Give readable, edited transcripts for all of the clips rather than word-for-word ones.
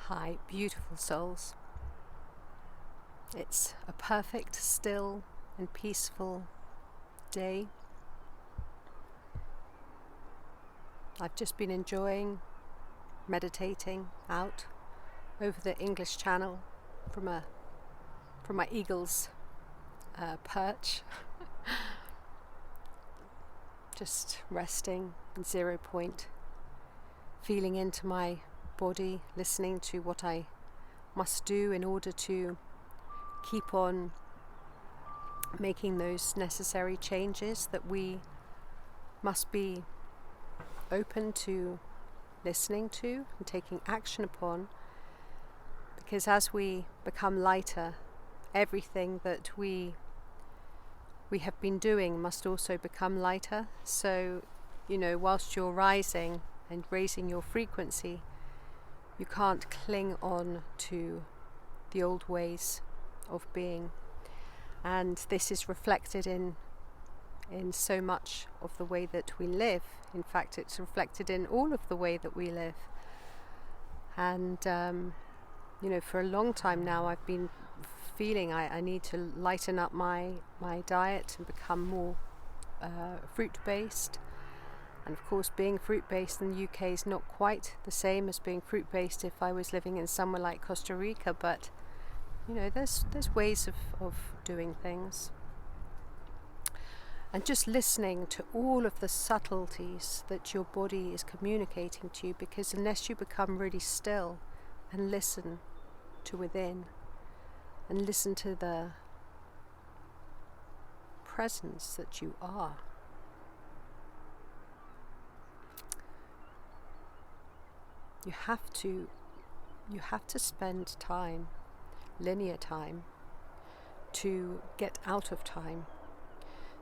Hi, beautiful souls. It's a perfect, still and peaceful day. I've just been enjoying meditating out over the English Channel from my eagle's perch. Just resting in 0 point, feeling into my body, listening to what I must do in order to keep on making those necessary changes that we must be open to listening to and taking action upon, because as we become lighter, everything that we have been doing must also become lighter. So, whilst you're rising and raising your frequency, you can't cling on to the old ways of being. And this is reflected in so much of the way that we live. In fact, it's reflected in all of the way that we live. And, for a long time now, I've been feeling I need to lighten up my diet and become more fruit-based. And of course, being fruit-based in the UK is not quite the same as being fruit-based if I was living in somewhere like Costa Rica, but there's ways of doing things. And just listening to all of the subtleties that your body is communicating to you, because unless you become really still and listen to within and listen to the presence that you are, you have to spend time, linear time, to get out of time.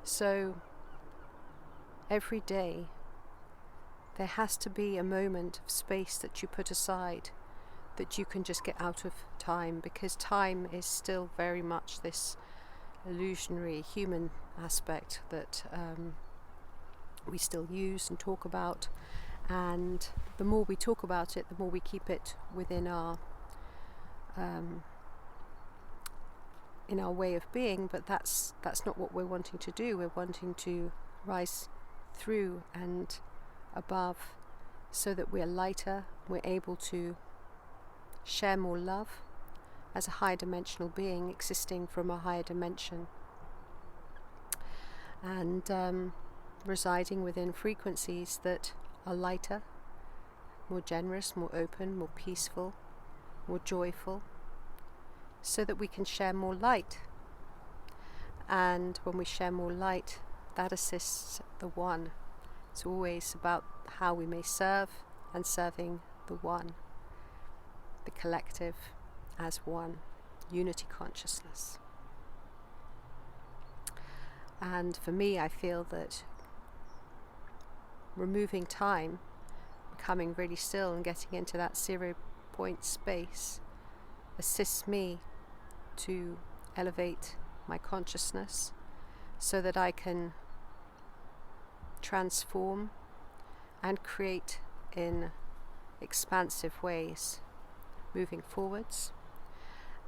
So every day there has to be a moment of space that you put aside, that you can just get out of time, because time is still very much this illusionary human aspect that we still use and talk about. And the more we talk about it, the more we keep it within our in our way of being. But that's not what we're wanting to do. We're wanting to rise through and above, so that we're lighter. We're able to share more love as a higher dimensional being existing from a higher dimension, and residing within frequencies that are lighter, more generous, more open, more peaceful, more joyful, so that we can share more light. And when we share more light, that assists the one. It's always about how we may serve, and serving the one, the collective as one, unity consciousness. And for me, I feel that removing time, becoming really still and getting into that 0 point space assists me to elevate my consciousness, so that I can transform and create in expansive ways moving forwards.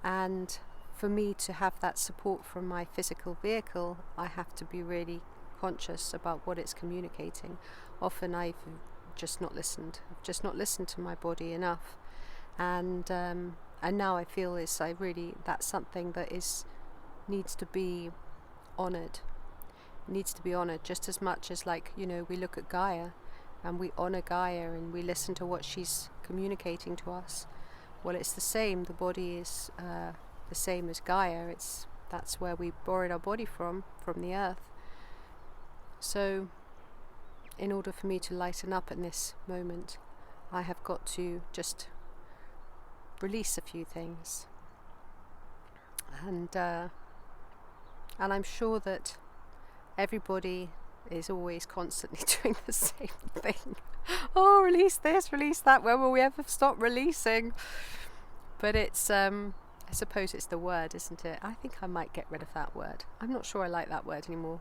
And for me to have that support from my physical vehicle, I have to be really conscious about what it's communicating. Often I've just not listened to my body enough, and now I feel that's something that needs to be honoured. It needs to be honoured just as much as, we look at Gaia and we honour Gaia and we listen to what she's communicating to us. Well, it's the same. The body is the same as Gaia. That's where we borrowed our body from the earth. So in order for me to lighten up in this moment, I have got to just release a few things. And I'm sure that everybody is always constantly doing the same thing. Oh, release this, release that. When will we ever stop releasing? But it's I suppose it's the word, isn't it? I think I might get rid of that word. I'm not sure I like that word anymore.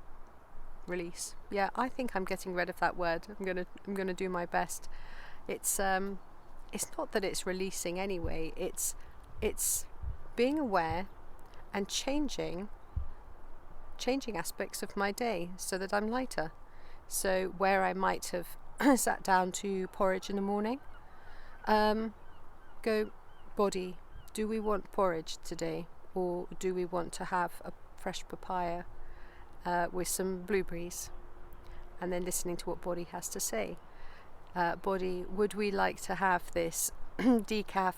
Release. Yeah, I think I'm getting rid of that word. I'm gonna do my best. It's it's not that it's releasing anyway, it's being aware and changing aspects of my day so that I'm lighter. So where I might have sat down to porridge in the morning, go, body, do we want porridge today, or do we want to have a fresh papaya with some blueberries? And then listening to what body has to say. Body, would we like to have this decaf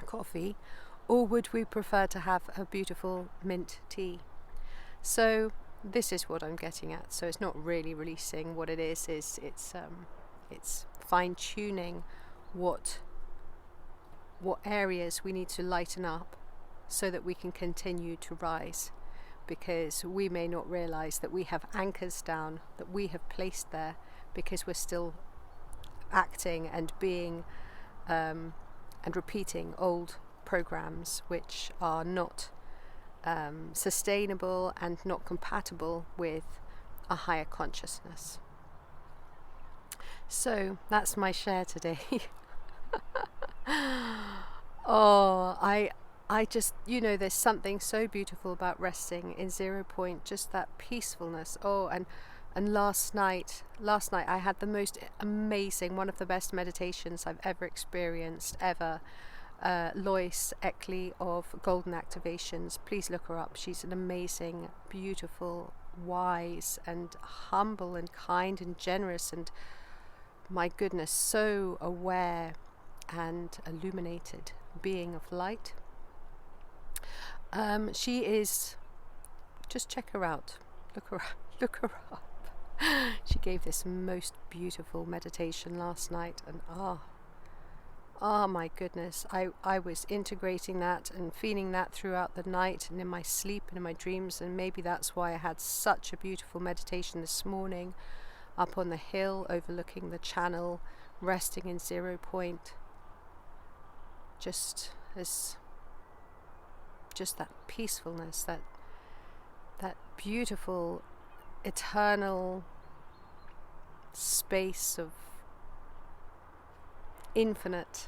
coffee, or would we prefer to have a beautiful mint tea? So this is what I'm getting at. So it's not really releasing. What it is it's fine-tuning what areas we need to lighten up so that we can continue to rise, because we may not realize that we have anchors down that we have placed there because we're still acting and being and repeating old programs which are not sustainable and not compatible with a higher consciousness. So that's my share today. I just, there's something so beautiful about resting in 0 point, just that peacefulness. And last night I had the most amazing, one of the best meditations I've ever experienced ever. Lois Eckley of Golden Activations, please look her up. She's an amazing, beautiful, wise and humble and kind and generous, and my goodness, so aware and illuminated being of light. She is, just check her out, look her up. She gave this most beautiful meditation last night, and my goodness, I was integrating that and feeling that throughout the night and in my sleep and in my dreams, and maybe that's why I had such a beautiful meditation this morning up on the hill overlooking the channel, resting in 0 point, just that peacefulness, that beautiful eternal space of infinite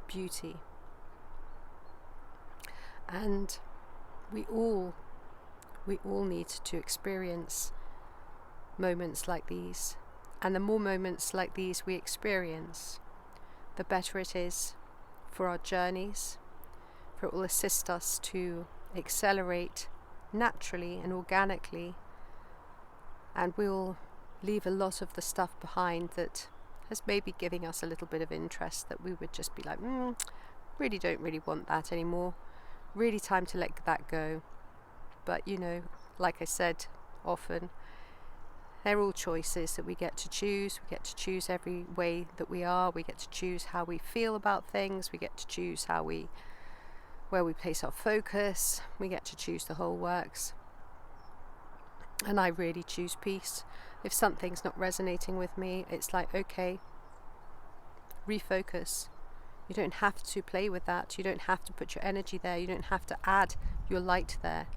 beauty. And we all need to experience moments like these, and the more moments like these we experience, the better it is for our journeys, for it will assist us to accelerate naturally and organically, and we'll leave a lot of the stuff behind that has maybe giving us a little bit of interest, that we would just be like, really don't really want that anymore, really time to let that go. But like I said often, they're all choices that we get to choose. We get to choose every way that we are. We get to choose how we feel about things. We get to choose where we place our focus. We get to choose the whole works. And I really choose peace. If something's not resonating with me, it's like, okay, refocus. You don't have to play with that. You don't have to put your energy there. You don't have to add your light there.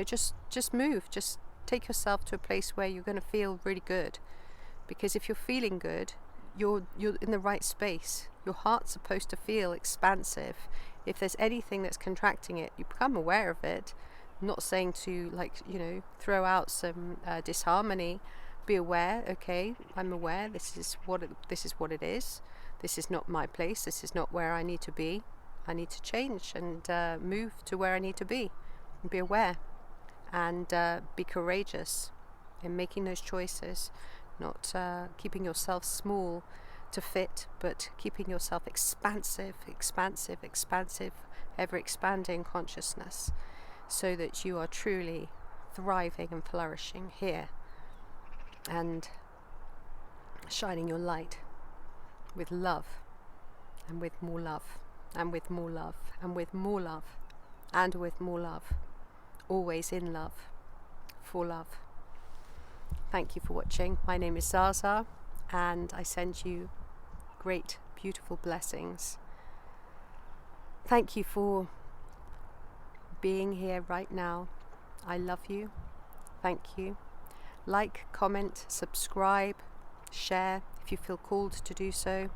Just move. Just take yourself to a place where you're going to feel really good. Because if you're feeling good, you're in the right space. Your heart's supposed to feel expansive. If there's anything that's contracting it, you become aware of it. I'm not saying to throw out some disharmony. Be aware. Okay, I'm aware. This is what it is. This is not my place. This is not where I need to be. I need to change and move to where I need to be. And be aware and be courageous in making those choices. Not keeping yourself small to fit, but keeping yourself expansive, ever expanding consciousness, so that you are truly thriving and flourishing here and shining your light with love, and with more love, and with more love, and with more love, and with more love, always in love, for love. Thank you for watching. My name is ZsaZsa, and I send you great, beautiful blessings. Thank you for being here right now. I love you. Thank you. Like, comment, subscribe, share if you feel called to do so,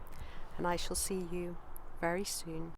and I shall see you very soon.